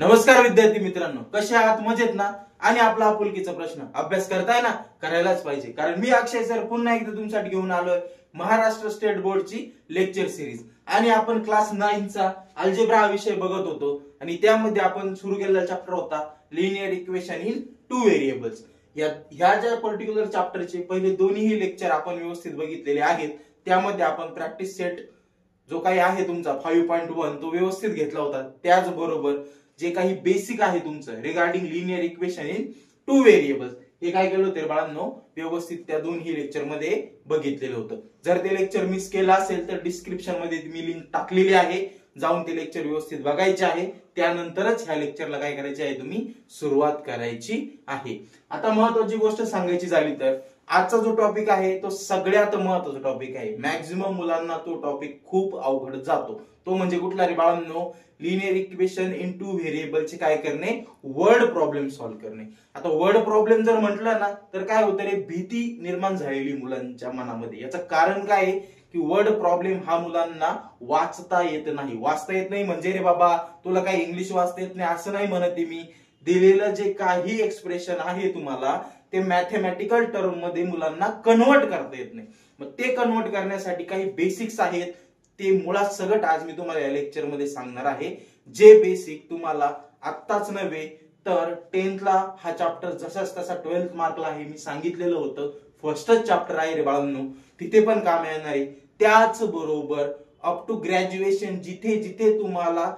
नमस्कार विद्यार्थी मित्रांनो, कसे आहात? मजेत ना? आणि आपला आपुलकीचा प्रश्न अभ्यास करताय ना? करायलाच पाहिजे, कारण मी अक्षय सर पुन्हा एकदा तुमच्यासाठी घेऊन आलोय महाराष्ट्र स्टेट बोर्डची लेक्चर सिरीज. आणि आपण क्लास 9 चा अल्जेब्रा हा विषय बघत होतो आणि त्यामध्ये आपण सुरू केलेला चॅप्टर होता लिनियर इक्वेशन इन 2 व्हेरिएबल्स. ह्या ज्या पर्टिक्युलर चॅप्टरचे पहिले दोन्ही लेक्चर आपण व्यवस्थित बघितलेले आहेत. त्यामध्ये आपण प्रॅक्टिस सेट जो काही आहे तुमचा 5.1 तो व्यवस्थित घेतला होता. त्याचबरोबर जे काही बेसिक आहे तुमचं regarding linear equation in 2 variables हे काय केलं होतं बाळांनो, व्यवस्थित त्या दोन्ही लेक्चर मध्ये बघितलेलं होतं. जर ते लेक्चर मिस केलं असेल तर डिस्क्रिप्शन मध्ये मी लिंक टाकलेली आहे, जाऊन ते लेक्चर व्यवस्थित बघायचे आहे. त्यानंतरच ह्या लेक्चरला काय करायचे आहे, तुम्ही सुरुवात करायची आहे. आता महत्त्वाची गोष्ट सांगायची झाली तर आजचा जो टॉपिक आहे तो सगळ्यात महत्त्वाचा टॉपिक आहे. मॅक्झिमम मुलांना तो टॉपिक खूप अवघड जातो. तो म्हणजे कुठला रे बाळांनो? लिनियर इक्वेशन इन 2 व्हेरिएबलचे काय करणे, वर्ड प्रॉब्लेम सॉल्व्ह करणे. आता वर्ड प्रॉब्लेम जर म्हटलं ना तर काय होतं रे, भीती निर्माण झालेली मुलांच्या मनामध्ये. याचं कारण काय आहे की वर्ड प्रॉब्लेम हा मुलांना वाचता येत नाही. वाचता येत नाही म्हणजे रे बाबा तुला काही इंग्लिश वाचता येत नाही असं नाही म्हणते मी. दिलेलं जे काही एक्सप्रेशन आहे तुम्हाला ते मॅथमॅटिकल टर्म मध्ये मुलांना कन्वर्ट करता येत नाही. मग ते कन्वर्ट करण्यासाठी काही बेसिक्स आहेत, ते मुळात सगळं आज मी तुम्हाला या लेक्चर मध्ये सांगणार आहे. जे बेसिक तुम्हाला आत्ताच नव्हे तर 10th ला हा चॅप्टर जसाच तसा 12th मार्कला आहे मी सांगितलेलं होतं. फर्स्टच चॅप्टर आहे रे बाळांनो, तिथे पण काम येणार आहे. त्याच बरोबर अप टू ग्रॅज्युएशन जिथे जिथे तुम्हाला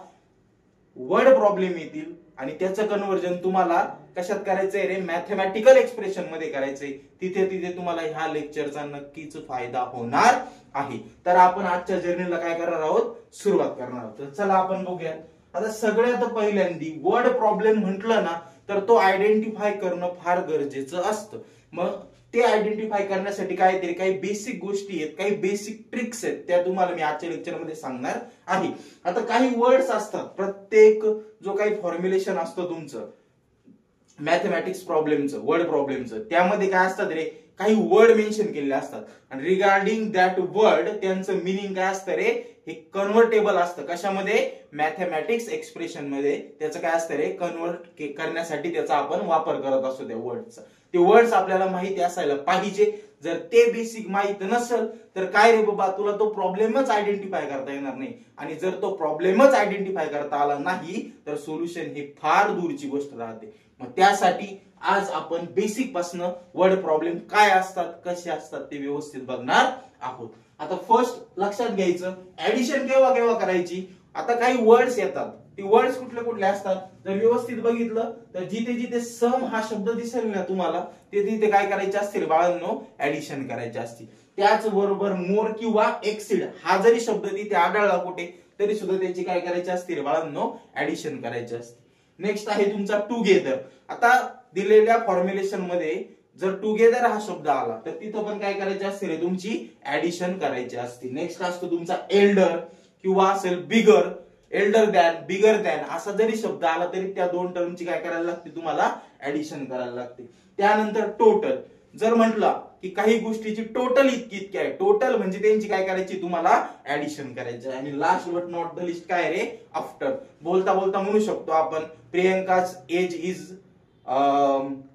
वर्ड प्रॉब्लेम येतील आणि त्याचं कन्वर्जन तुम्हाला कशात करायचंय रे, मॅथमॅटिकल एक्सप्रेशन मध्ये करायचंय, तिथे तिथे तुम्हाला ह्या लेक्चरचा नक्कीच फायदा होणार आहे. तर आपण आजच्या जर्नीला काय करणार आहोत, सुरुवात करणार आहोत. तर चला आपण बघूया. आता सगळ्यात पहिल्यांदी वर्ड प्रॉब्लेम म्हटलं ना तर तो आयडेंटिफाय करणं फार गरजेचं असतं. मग ते आयडेंटिफाय करण्यासाठी काय तरी काही बेसिक गोष्टी आहेत, काही बेसिक ट्रिक्स आहेत, त्या तुम्हाला मी आजच्या लेक्चर मध्ये सांगणार आहे. आता काही वर्ड्स असतात, प्रत्येक जो काही फॉर्म्युलेशन असतं तुमचं मॅथमॅटिक्स प्रॉब्लेमचं, वर्ड प्रॉब्लेमचं, त्यामध्ये काय असतात रे, काही वर्ड मेन्शन केलेले असतात आणि रिगार्डिंग दॅट वर्ड त्यांचं मिनिंग काय असतं रे, हे कन्व्हर्टेबल असतं. कशामध्ये? मॅथमॅटिक्स एक्सप्रेशन मध्ये त्याचं काय असतं रे, कन्वर्ट करण्यासाठी त्याचा आपण वापर करत असतो त्या वर्डचा. ते वर्ड्स आपल्याला माहिती असायला पाहिजे. जर ते बेसिक माहित नसेल तर काय रे बाबा, तुला तो प्रॉब्लेमच आयडेंटिफाय करता येणार नाही. आणि जर तो प्रॉब्लेमच आयडेंटिफाय करता आला नाही तर सोल्युशन ही फार दूरची गोष्ट राहते. मग त्यासाठी आज आपण बेसिक पासून वर्ड प्रॉब्लेम काय असतात, कसे असतात ते व्यवस्थित बघणार आहोत. आता फर्स्ट लक्षात घ्यायचं, ऍडिशन केव्हा केव्हा करायची. आता काही वर्ड्स येतात, ती वर्ड्स कुठले कुठले असतात जर व्यवस्थित बघितलं तर जिथे जिथे सम हा शब्द दिसेल ना तुम्हाला ते तिथे काय करायचे असतील बाळांनो, ऍडिशन करायचे असतील. त्याचबरोबर मोर किंवा एक्सीड हा जरी शब्द तिथे आढळला कुठे तरी सुद्धा त्याची काय करायची असतील बाळांनो, ऍडिशन करायची असते. नेक्स्ट आहे तुमचा टुगेदर. आता दिलेल्या फॉर्म्युलेशन मध्ये जर टुगेदर हा शब्द आला तर तिथं पण काय करायचे असते रे, तुमची ऍडिशन करायची असते. नेक्स्ट असतो तुमचा एल्डर किंवा असेल बिगर, एल्डर दॅन, बिगर दॅन असा जरी शब्द आला तरी त्या दोन टर्मची काय करायला लागते, तुम्हाला ऍडिशन करायला लागते. त्यानंतर टोटल जर म्हटलं की काही गोष्टीची टोटल इतकी इतकी आहे, टोटल म्हणजे त्यांची काय करायची, तुम्हाला ऍडिशन करायची. आणि last but not the least काय रे, आफ्टर. बोलता बोलता म्हणू शकतो आपण प्रियंकाच एज इज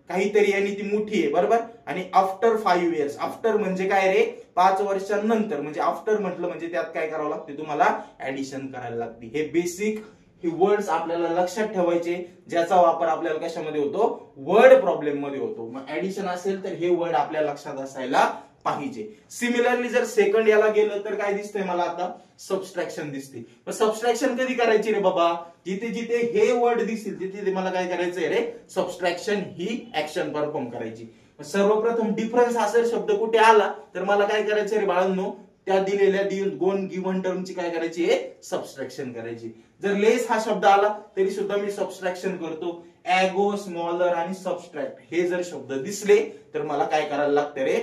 काहीतरी आणि ती मोठी आहे, बरोबर. आणि आफ्टर 5 इयर्स, आफ्टर म्हणजे काय रे, 5 वर्षांनंतर. म्हणजे आफ्टर म्हटलं म्हणजे त्यात काय करावं लागते, तुम्हाला ऍडिशन करायला लागते. हे बेसिक हे वर्ड्स आपल्याला लक्षात ठेवायचे, ज्याचा वापर आपल्याला कशामध्ये होतो, वर्ड प्रॉब्लेम मध्ये होतो. मग ऍडिशन असेल तर हे वर्ड आपल्या लक्षात असायला पाहिजे. सिमिलरली जर सेकंड याला गेलं तर काय दिसतंय मला आता, सबस्ट्रॅक्शन दिसते. पण सबस्ट्रॅक्शन कधी करायची रे बाबा, जिथे जिथे हे वर्ड दिसतील तिथे मला काय करायचंय रे, सबस्ट्रॅक्शन ही ऍक्शन परफॉर्म करायची. सर्वप्रथम डिफरन्स हा जर शब्द कुठे आला तर मला काय करायचं रे बाळांनो, त्या दिलेल्या दोन गिव्हन टर्मची काय करायची आहे, सबस्ट्रॅक्शन करायची. जर लेस हा शब्द आला तरी सुद्धा मी सबस्ट्रॅक्शन करतो. ऍगो, स्मॉलर आणि सबस्ट्रॅक्ट हे जर शब्द दिसले तर मला काय करायला लागतं रे,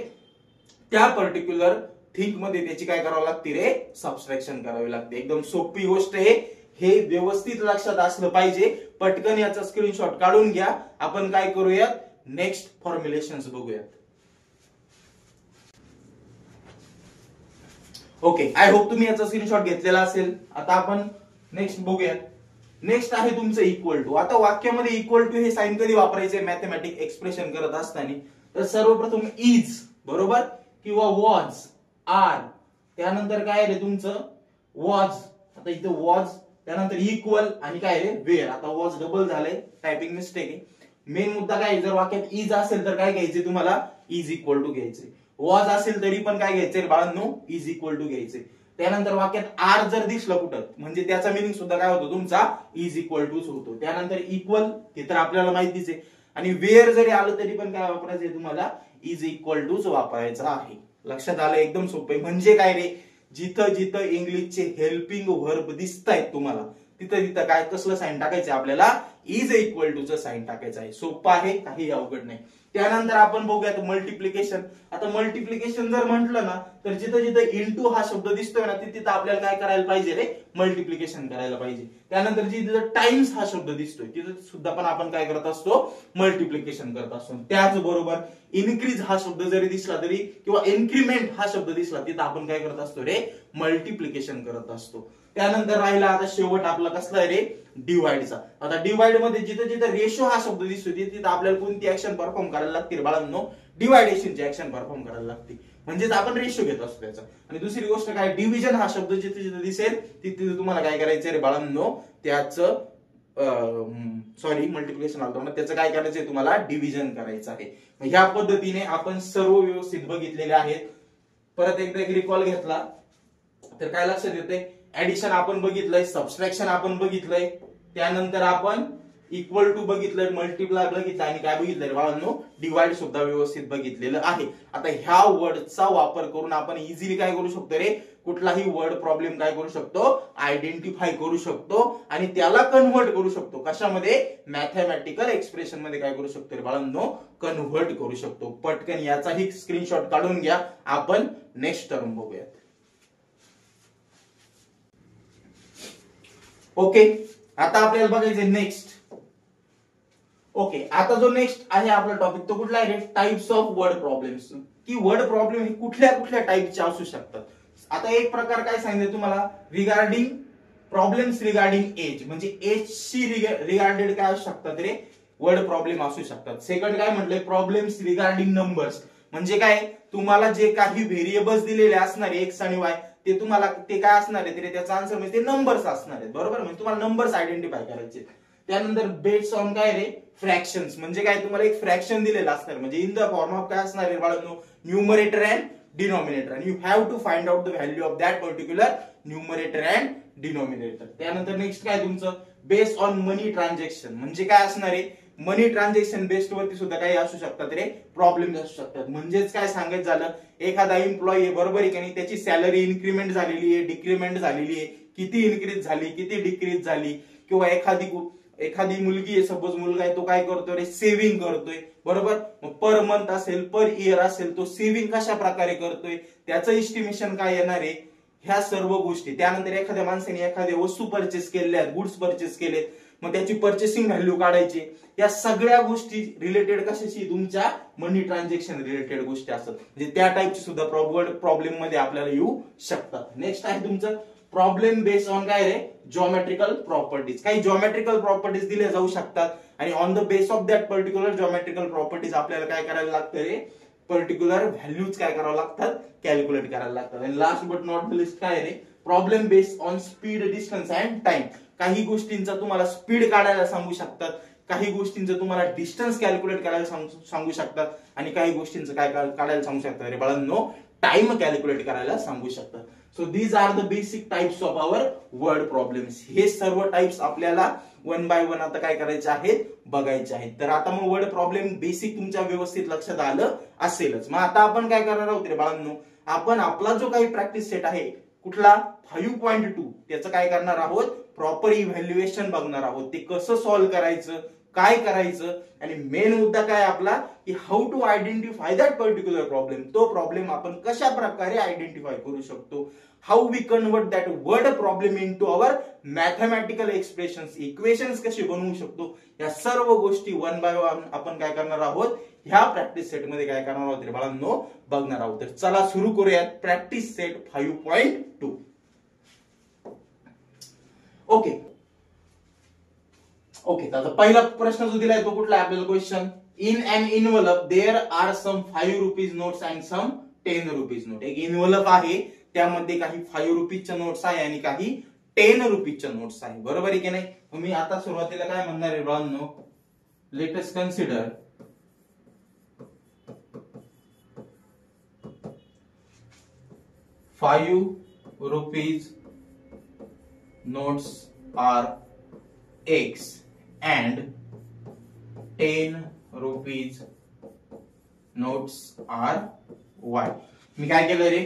त्या पर्टिक्युलर थिंक मध्ये त्याची काय करावं लागते रे, सबस्ट्रॅक्शन करावी लागते. एकदम सोपी गोष्ट आहे, हे व्यवस्थित लक्षात असलं पाहिजे. पटकन याचा स्क्रीनशॉट काढून घ्या. आपण काय करूयात, नेक्स्ट फॉर्म्युलेशन्स बघूयात. ओके, आय होप तुम्ही याचा स्क्रीनशॉट घेतलेला असेल. आता आपण नेक्स्ट बघूयात. नेक्स्ट आहे तुमचं इक्वल टू. आता वाक्यामध्ये इक्वल टू हे साइन कधी वापरायचे मॅथमॅटिक एक्सप्रेशन करत असताना, तर सर्वप्रथम इज बरोबर किंवा वॉज, आर, त्यानंतर काय रे तुमचं वॉज, आता इथं वॉज, त्यानंतर इक्वल आणि काय रे वेअर. आता वॉज डबल झालंय, टायपिंग मिस्टेक आहे. मेन मुद्दा काय, जर वाक्यात इज असेल तर काय घ्यायचे तुम्हाला, इज इक्वल टू घ्यायचे. वॉज असेल तरी पण काय घ्यायचे बाळांनो, इज इक्वल टू घ्यायचे. त्यानंतर वाक्यात आर जर दिसलं कुठं म्हणजे त्याचा मिनिंग सुद्धा काय होतो तुमचा इज इक्वल टूच होतो. त्यानंतर इक्वल हे तर आपल्याला माहितीच आहे, आणि वेअर जरी आलं तरी पण काय वापरायचं तुम्हाला, इज इक्वल टूच वापरायचा आहे. लक्षात आलं, एकदम सोपं. म्हणजे काय रे, जिथं जिथं इंग्लिशचे हेल्पिंग व्हर्ब दिसतायत तुम्हाला तिथं तिथं काय कसलं साइन टाकायचं आपल्याला, इज इक्वल टू चं साइन टाकायचं आहे. सोपं आहे, काही अवघड नाही. त्यानंतर आपण बघूयात मल्टिप्लिकेशन. आता मल्टिप्लिकेशन जर म्हटलं ना तर जिथं जिथं इनटू हा शब्द दिसतोय ना तिथं आपल्याला काय करायला पाहिजे रे, मल्टिप्लिकेशन करायला पाहिजे. त्यानंतर जिथं टाइम्स हा शब्द दिसतोय तिथं सुद्धा पण आपण काय करत असतो, मल्टिप्लिकेशन करत असतो. त्याचबरोबर इनक्रीज हा शब्द जरी दिसला तरी किंवा इन्क्रीमेंट हा शब्द दिसला तिथं आपण काय करत असतो रे, मल्टिप्लिकेशन करत असतो. त्यानंतर राहिला आता शेवट आपला कसला आहे रे, डिवाइडचा. आता डिवाइड मध्ये जिथं जिथं रेशो हा शब्द दिसतो तिथं आपल्याला कोणती ऍक्शन परफॉर्म करायला लागते बाळांनो, डिवायडेशनची ऍक्शन परफॉर्म करायला लागते. म्हणजेच आपण रेशो घेत असतो त्याचा. आणि दुसरी गोष्ट काय, डिव्हिजन हा शब्द जिथे जिथे दिसेल तिथे तुम्हाला काय करायचं रे बाळांनो, त्याचं मल्टिप्लिकेशन आलं ना, त्याचं काय करायचंय तुम्हाला, डिव्हिजन करायचं आहे. ह्या पद्धतीने आपण सर्व व्यवस्थित बघितलेले आहेत. परत एकदा एक रिकॉल घेतला तर काय लक्षात येते, ऍडिशन आपण बघितलंय, सबस्ट्रॅक्शन आपण बघितलंय, त्यानंतर आपण इक्वल टू बघितलंय, मल्टिप्लाय बघितलं आणि काय बघितलंय बाळांनो, डिवाइड सुद्धा व्यवस्थित बघितलेलं आहे. आता ह्या वर्डचा वापर करून आपण इझिली काय करू शकतो रे, कुठलाही वर्ड प्रॉब्लेम काय करू शकतो, आयडेंटिफाय करू शकतो आणि त्याला कन्व्हर्ट करू शकतो. कशामध्ये, मॅथमॅटिकल एक्सप्रेशन मध्ये काय करू शकतो रे बाळांनो, कन्व्हर्ट करू शकतो. पटकन याचाही स्क्रीनशॉट काढून घ्या. आपण नेक्स्ट टर्म बघूयात. ओके, आता आपल्याला बघायचे नेक्स्ट. ओके, आता जो नेक्स्ट आहे आपला टॉपिक तो कुठला आहे, टाइप्स ऑफ वर्ड प्रॉब्लेम्स. की वर्ड प्रॉब्लेम हे कुठल्या कुठल्या टाइपचे असू शकतात. आता एक प्रकार काय सांगितलं तुम्हाला, रिगार्डिंग प्रॉब्लेम्स रिगार्डिंग एज, म्हणजे एजशी रिगार्डेड काय असू शकतात रे, वर्ड प्रॉब्लेम असू शकतात. सेकंड काय म्हटलंय, प्रॉब्लेम्स रिगार्डिंग नंबर्स, म्हणजे काय तुम्हाला जे काही व्हेरिएबल्स दिलेले असणार एक्स आणि वाय ते तुम्हाला ते काय असणार आहे ते त्याचा आन्सर म्हणजे ते नंबर्स असणार आहेत बरोबर, म्हणजे तुम्हाला नंबर्स आयडेंटिफाय करायचे. त्यानंतर बेस्ड ऑन काय रे, फ्रॅक्शन्स, म्हणजे काय तुम्हाला एक फ्रॅक्शन दिलेलं असणार म्हणजे इन द फॉर्म ऑफ काय असणार आहे बाळांनो, न्यूमरेटर अँड डिनॉमिनेटर, आणि you have to find out the value of that particular numerator and denominator. त्यानंतर नेक्स्ट काय तुमचं, बेस्ड ऑन मनी ट्रान्झॅक्शन, म्हणजे काय असणार आहे, मनी ट्रान्झॅक्शन बेस्ड वरती सुद्धा काही असू शकतात रे, प्रॉब्लेम असू शकतात. म्हणजेच काय सांगायचं झालं, एखादा एम्प्लॉई आहे बरोबर आहे की नाही, त्याची सॅलरी इन्क्रीमेंट झालेली आहे, डिक्रीमेंट झालेली आहे, किती इन्क्रीज झाली, किती डिक्रीज झाली, किंवा एखादी मुलगी आहे, सपोज मुलगा आहे तो काय करतोय रे, सेव्हिंग करतोय बरोबर. मग पर मंथ असेल, पर इयर असेल, तो सेव्हिंग कशा प्रकारे करतोय त्याचं एस्टिमेशन काय येणार आहे, ह्या सर्व गोष्टी. त्यानंतर एखाद्या माणसाने एखाद्या वस्तू परचेस केलेल्या आहेत, गुड्स परचेस केलेत, मग त्याची पर्चेसिंग व्हॅल्यू काढायची. या सगळ्या गोष्टी रिलेटेड कशाशी, तुमच्या मनी ट्रान्झॅक्शन रिलेटेड गोष्टी असतात. म्हणजे त्या टाइपची सुद्धा प्रॉब्लेम मध्ये आपल्याला येऊ शकतात. नेक्स्ट आहे तुमचं प्रॉब्लेम बेस्ड ऑन काय रे, जॉमेट्रिकल प्रॉपर्टीज. काही जॉमेट्रिकल प्रॉपर्टीज दिल्या जाऊ शकतात आणि on the base of that particular geometrical properties आपल्याला काय करायला लागतं रे, पर्टिक्युलर व्हॅल्यूज काय करावं लागतात, कॅल्क्युलेट करायला लागतात. आणि last but not the least काय रे, problem based on speed, distance and time. काही गोष्टींचा तुम्हाला स्पीड काढायला सांगू शकतात, काही गोष्टींचं तुम्हाला डिस्टन्स कॅल्क्युलेट करायला सांगू शकतात, आणि काही गोष्टींचं काय काढायला सांगू शकतात रे बाळांनो, टाइम कॅल्क्युलेट करायला सांगू शकतात. So these are the basic types of our word problems. हे सर्व टाइप्स आपल्याला वन बाय वन आता काय करायचे आहेत, बघायचे आहेत. तर आता मग वर्ड प्रॉब्लेम बेसिक तुमच्या व्यवस्थित लक्षात आलं असेलच. मग आता आपण काय करणार आहोत रे बाळांनो, आपण आपला जो काही प्रॅक्टिस सेट आहे कुठला 5.2 त्याचं काय करणार आहोत, प्रॉपर इव्हॅल्युएशन बघणार आहोत. ते कसं सॉल्व्ह करायचं, काय करायचं, आणि मेन मुद्दा काय आपला की how to identify that particular problem. तो प्रॉब्लेम आपण कशा प्रकारे आयडेंटिफाय करू शकतो, how we convert that word problem into our mathematical expressions, equations कसे बनवू शकतो, या सर्व गोष्टी वन बाय वन आपण काय करणार आहोत, ह्या प्रॅक्टिस सेट मध्ये काय करणार आहोत रे बाळांनो, बघणार आहोत. तर चला सुरू करूयात प्रॅक्टिस सेट 5.2. ओके, ओके, तर पहिला प्रश्न जो दिलाय तो कुठला आहे आपल्याला question, in an envelope there are some 5 rupees notes and some 10 rupees note. एक इन्व्हलप आहे, त्यामध्ये काही 5 रुपीजच्या नोट्स आहे आणि काही 10 रुपीजच्या नोट्स आहे. बरोबर आहे की नाही. मी आता सुरुवातीला काय म्हणणार आहे बाळांनो, late us consider 5 rupees notes are X and 10 rupees notes are Y. मी काय केलं रे,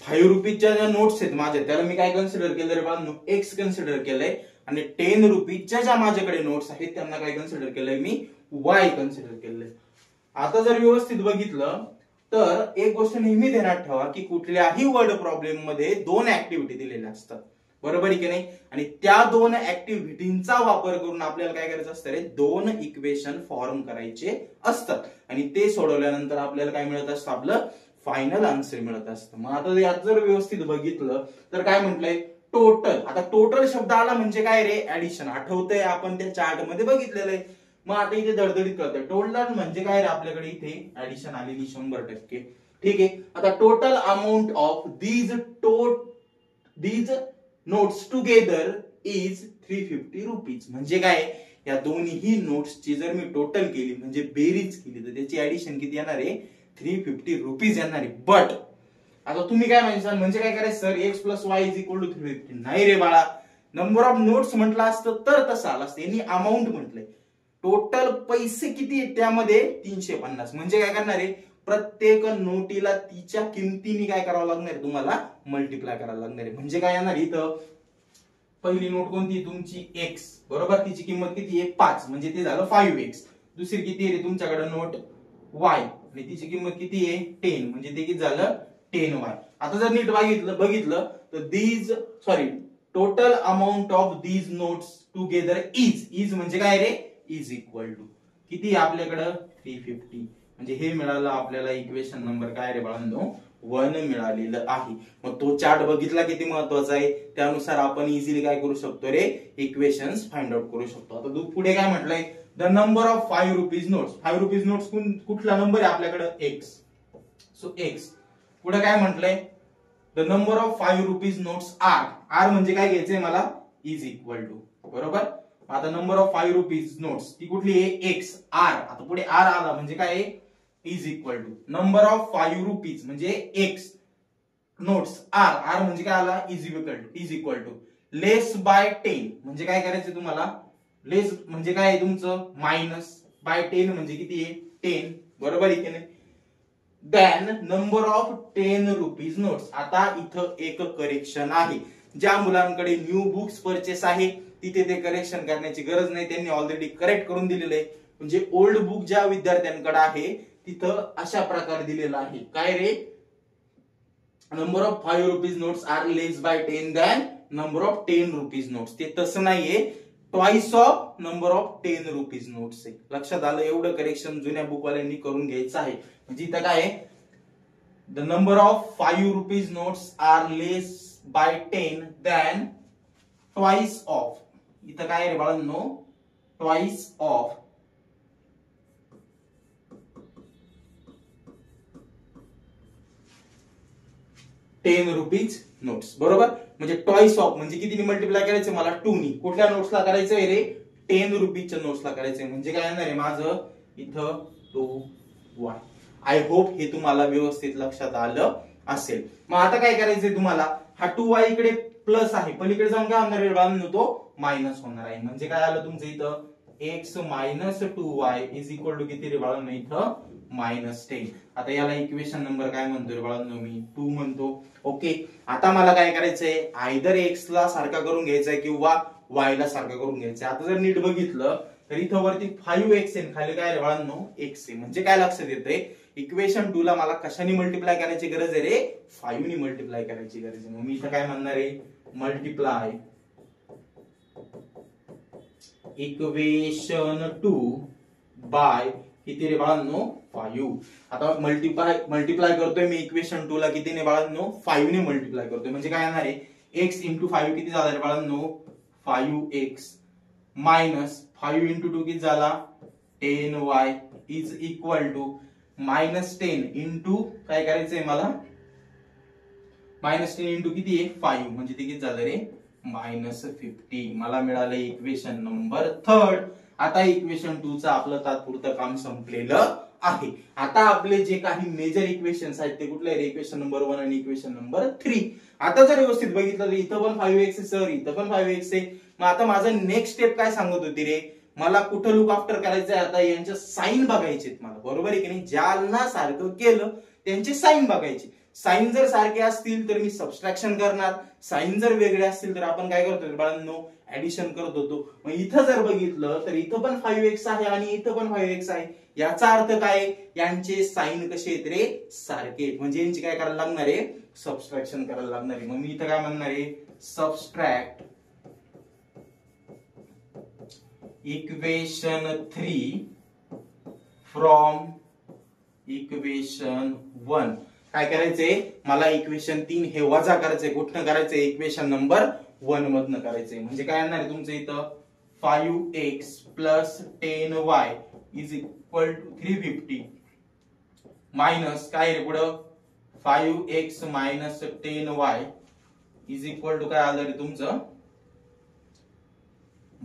5 रुपीजच्या ज्या नोट्स आहेत माझ्या त्याला मी काय कन्सिडर केलं रे बाळांनो, एक्स कन्सिडर केलंय, आणि 10 रुपीजच्या ज्या माझ्याकडे नोट्स आहेत त्यांना काय कन्सिडर केलंय मी, वाय कन्सिडर केलंय. आता जर व्यवस्थित बघितलं तर एक गोष्ट नेहमी ध्यानात ठेवा की कुठल्याही वर्ड प्रॉब्लेम मध्ये 2 ऍक्टिव्हिटी दिलेल्या असतात. बरोबर आहे की नाही. आणि त्या 2 ऍक्टिव्हिटींचा वापर करून आपल्याला काय करायचं असतं रे, 2 इक्वेशन फॉर्म करायचे असतात आणि ते सोडवल्यानंतर आपल्याला काय मिळत असतं, आपलं फायनल आन्सर मिळत असतं. मग आता यात जर व्यवस्थित बघितलं तर काय म्हटलंय, टोटल. आता टोटल शब्द आला म्हणजे काय रे, ऍडिशन. आठवतंय आपण त्या चार्ट मध्ये बघितलेलं आहे. मग आता इथे दडदडीत कळतंय, टोटल म्हणजे काय रे, आपल्याकडे इथे ऍडिशन आलेली 100%. ठीक आहे. आता total amount of these notes together is 350 rupees. म्हणजे काय, या दोन्ही नोट्सची जर मी टोटल केली म्हणजे बेरीज केली तर त्याची ऍडिशन किती येणार आहे, 350 रुपीज येणार आहे. बट आता तुम्ही काय म्हणसाल, म्हणजे काय करायचं सर, एक्स प्लस वाय इज इक्वल टू 350. नाही रे बाळा, नंबर ऑफ नोट्स म्हटलं असतं तर तसं आलं असतं. यांनी अमाऊंट म्हटलंय. टोटल पैसे किती आहेत त्यामध्ये 350. म्हणजे काय करणार आहे, प्रत्येक नोटीला तिच्या किमतीने काय करावं लागणार आहे, तुम्हाला मल्टिप्लाय करायला लागणार आहे. म्हणजे काय येणार इथं, पहिली नोट कोणती तुमची एक्स, बरोबर, तिची किंमत किती आहे 5, म्हणजे ते झालं 5x. दुसरी किती आहे तुमच्याकडे नोट वाय आणि तिची किंमत किती आहे 10, म्हणजे ते किती झालं 10y. आता जर नीट बघितलं तर total amount of these notes together is म्हणजे काय रे, इज इक्वल टू किती आपल्याकडं 350. म्हणजे हे मिळालं आपल्याला इक्वेशन नंबर काय रे बाळांनो, 1 मिळालेलं आहे. मग तो चार्ट बघितला किती महत्वाचा आहे, त्यानुसार आपण इझिली काय करू शकतो रे, इक्वेशन्स फाइंड आउट करू शकतो. आता पुढे काय म्हटलंय, the number of 5 rupees notes. 5 rupees notes कुठला नंबर आहे आपल्याकडे, एक्स. So x. पुढे काय म्हटलंय, the number of 5 rupees notes are म्हणजे काय घ्यायचंय मला, इज इक्वल टू. बरोबर. आता नंबर ऑफ 5 रुपीज नोट्स ती कुठली आहे, एक्स. आर. आता पुढे आर आला म्हणजे काय, is equal to number of 5 rupees म्हणजे एक्स नोट्स आर म्हणजे काय आला, is equal to less by 10. म्हणजे काय करायचं तुम्हाला, लेस म्हणजे काय तुमचं, मायनस बाय 10 म्हणजे किती आहे 10. बरोबर आहे की नाही. Then number of 10 rupees notes. आता इथं एक करेक्शन आहे. ज्या मुलांकडे न्यू बुक्स परचेस आहे तिथे ते करेक्शन करण्याची गरज नाही, त्यांनी ऑलरेडी करेक्ट करून दिलेलं आहे. म्हणजे ओल्ड बुक ज्या विद्यार्थ्यांकडे आहे तिथं अशा प्रकारे दिलेलं आहे, काय रे, number of 5 rupees notes are less by 10 than number of 10 rupees notes. ते तसं नाहीये, twice of number of 10 rupees notes आहे. लक्षात आलं. एवढं करेक्शन जुन्या बुकवाल्यांनी करून घ्यायचं आहे. म्हणजे इथं काय आहे, the number of 5 rupees notes are less by 10 than twice of. इथं काय रे बाळांनो, ट्वाइस ऑफ 10 रुपीज नोट्स. बरोबर. म्हणजे ट्वाइस ऑफ म्हणजे किती मल्टिप्लाय करायचं मला, 2 नी. कुठल्या नोट्सला करायचंय रे, 10 रुपीजच्या नोट्सला करायचंय. म्हणजे काय येणार आहे माझं इथं 2y. आय होप हे तुम्हाला व्यवस्थित लक्षात आलं असेल. मग आता काय करायचंय तुम्हाला, हा 2y इकडे प्लस आहे, पलीकडे जाऊन काय होणार आहे बाळांनो, तो मायनस होणार आहे. म्हणजे काय आलं तुमचं इथं, x minus 2y is equal to किती रे बाळांनो, इथं -10. आता याला इक्वेशन नंबर काय म्हणतोय बाळांनो, मी 2 म्हणतो. ओके. आता मला काय करायचंय, आयदर x ला सारखा करून घ्यायचंय किंवा y ला सारखा करून घ्यायचंय. आता जर नीट बघितलं तर इथं वरती 5x आहे, खाली काय रे बाळांनो, x आहे. म्हणजे काय लक्षात येतंय, इक्वेशन 2 ला मला कशाने मल्टिप्लाय करायची गरज आहे रे, 5 नी मल्टिप्लाय करायची गरज आहे. मग मी इथं काय म्हणणार आहे, मल्टिप्लाय इक्वेशन 2 बाय किती रे बाळांनो, 5. आता मल्टिप्लाय करतोय मी इक्वेशन 2 ला कितीने बाळांनो, 5 ने मल्टिप्लाय करतोय. म्हणजे काय येणार आहे, x इंटू 5 किती झालं रे बाळांनो, 5x मायनस 5 इंटू 2 किती झाला 10y is equal to -10 into काय करायचंय मला -10 इंटू किती आहे 5 म्हणजे ते किती झालं रे -50 मला मिळालं इक्वेशन नंबर 3. आता इक्वेशन 2 चं आपलं तात्पुरतं काम संपलेलं आहे. आता आपले जे काही मेजर इक्वेशन्स आहेत ते कुठले आहेत इक्वेशन नंबर 1 आणि इक्वेशन नंबर 3. आता जर व्यवस्थित बघितलं तर इथं पण 5x आहे सर, इथं पण 5x आहे. मग आता माझं नेक्स्ट स्टेप काय सांगत होती रे, मला कुठं लुक आफ्टर करायचंय आता यांच्या साइन बघायचे मला, बरोबर आहे की नाही. ज्यांना सारखं केलं त्यांचे साइन बघायचे. साइन जर सारखे असतील तर मी सबस्ट्रॅक्शन करणार, साइन जर वेगळे असतील तर आपण काय करतो बाळांनो ऍडिशन करत होतो. मग इथं जर बघितलं तर इथं पण 5x आहे आणि इथं पण 5x आहे. याचा अर्थ काय यांचे साइन कसे आहेत रे सारखे, म्हणजे यांची काय करायला लागणार आहे सबस्ट्रॅक्शन करायला लागणार आहे. मग मी इथं काय म्हणणार आहे सबस्ट्रॅक्ट इक्वेशन 3 फ्रॉम इक्वेशन 1. काय करायचंय मला इक्वेशन 3 हे वजा करायचंय, कुठनं करायचंय इक्वेशन नंबर 1 मधनं करायचंय. म्हणजे काय येणार आहे तुमचं इथं 5x plus 10y is equal to 350 minus काय रे पुढं 5x minus 10y is equal to काय आलं रे तुमचं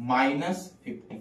-50.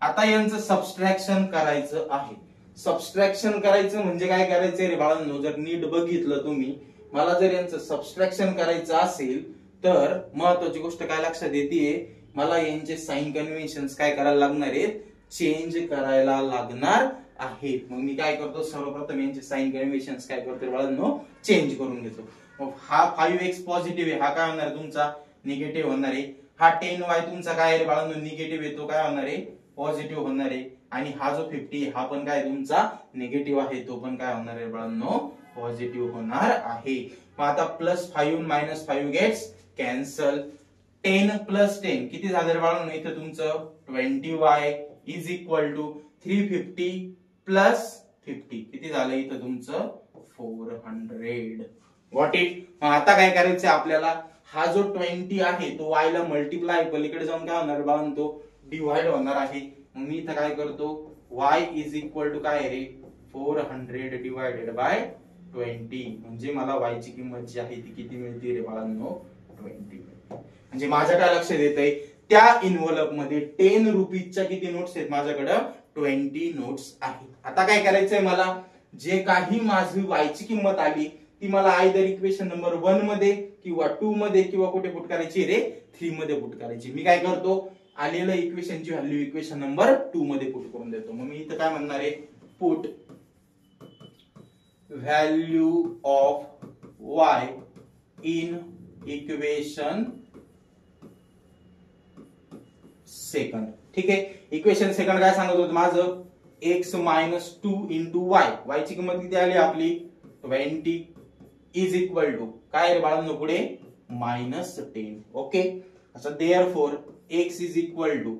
आता यांचं सबस्ट्रॅक्शन करायचं आहे. सबस्ट्रॅक्शन करायचं म्हणजे काय करायचंय रे बाळांनो, जर नीट बघितलं तुम्ही, मला जर यांचं सबस्ट्रॅक्शन करायचं असेल तर महत्वाची गोष्ट काय लक्षात येते, मला यांचे साइन कन्व्हेन्शन्स काय करायला लागणार आहेत चेंज करायला लागणार आहेत. मग मी काय करतो सर्वप्रथम यांचे साइन कन्व्हेन्शन्स काय करतो बाळांनो चेंज करून घेतो. मग हा 5x पॉझिटिव्ह आहे, हा काय होणार तुमचा निगेटिव्ह होणार आहे. हा 10y तुमचा काय आहे बाळांनो निगेटिव्ह आहे, तो काय होणार आहे पॉझिटिव्ह होणार आहे. आणि हा जो 50 हा पण काय तुमचा निगेटिव्ह आहे, तो पण काय होणार आहे बाळांनो पॉझिटिव्ह होणार आहे. मग आता +5 - 5 गेट्स कॅन्सल. 10 + 10 किती झालं रे बाळांनो इथं तुमचं 20y इज इक्वल टू 350 + 50 किती झालं इथं तुमचं 400. Got it. मग आता काय करायचं आपल्याला, हा जो 20 आहे तो y ला मल्टिप्लाय पलीकडे जाऊन काय होणार बाळांनो तो डिवाइड होणार आहे. मग मी इथं काय करतो y इज इक्वल टू काय रे 400 डिवायडेड बाय 20 म्हणजे मला y ची किंमत जी आहे ती किती मिळते रे बाळांनो 20. म्हणजे माझ्या काय लक्षात येतंय त्या इन्व्हलप मध्ये 10 रुपीजच्या किती नोट्स आहेत माझ्याकडे 20 नोट्स आहेत. आता काय करायचंय मला, जे काही माझी y ची किंमत आली ती मला आयदर इक्वेशन नंबर 1 मध्ये किंवा 2 मध्ये किंवा कुठे पुट करायची रे 3 मध्ये पुट करायची. मी काय करतो आलेलं इक्वेशनची व्हॅल्यू इक्वेशन नंबर 2 मध्ये पुट करून देतो. मग मी इथं काय म्हणणार आहे put value of y in equation second. ठीक आहे. इक्वेशन सेकंड काय सांगत होतं माझं x - 2 इंटू y ची किंमत किती आली आपली 20 इज इक्वल टू काय रे बाळांनो पुढे -10. ओके. असं therefore x is equal to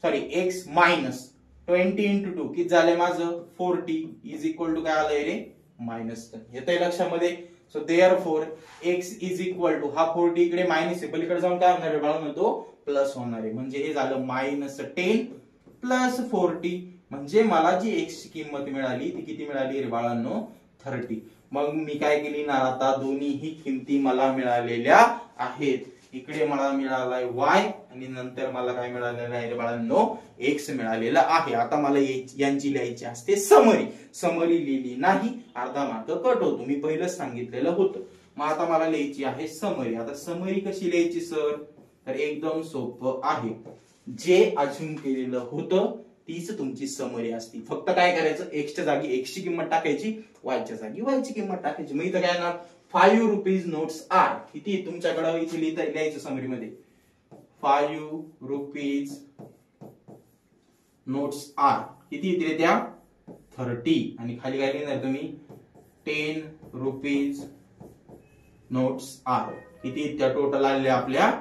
x minus 20 into 2 किती झालंय माझं 40 इज इक्वल टू काय आलंय रे -10. येतंय लक्षामध्ये. So therefore x is equal to हा 40 इकडे मायनस आहे पलीकडे जाऊन काय होणार आहे बाळांनो तो प्लस होणार आहे. म्हणजे हे झालं -10 प्लस 40 म्हणजे मला जी x ची किंमत मिळाली ती किती मिळाली रे बाळांनो 30. मग मी काय केली ना आता दोन्हीही किमती मला मिळालेल्या आहेत. इकडे मला मिळालाय y आणि नंतर मला काय मिळालेलं आहे रे बाळांनो x मिळालेला आहे. आता मला यांची लिहायची असते समरी. समरी लिहिली नाही अर्धा मार्क कट होतो, मी पहिलंच सांगितलेलं होतं. मग आता मला लिहायची आहे समरी. आता समरी कशी लिहायची सर, तर एकदम सोपं आहे. जे अज्युम केलेलं होतं तीच तुमची समरी असती. फक्त काय करायचं x च्या जागी x ची किंमत टाकायची, y च्या जागी y ची किंमत टाकायची. मग इथं काय येणार 5 रुपीज नोट्स आर किती तुमच्याकडे इथे लिहायचं समरी मध्ये 5 रुपीज नोट्स आर किती येते त्या 30 आणि खाली काय लिहिणार तुम्ही 10 रुपीज नोट्स आर किती त्या टोटल आलेल्या आपल्या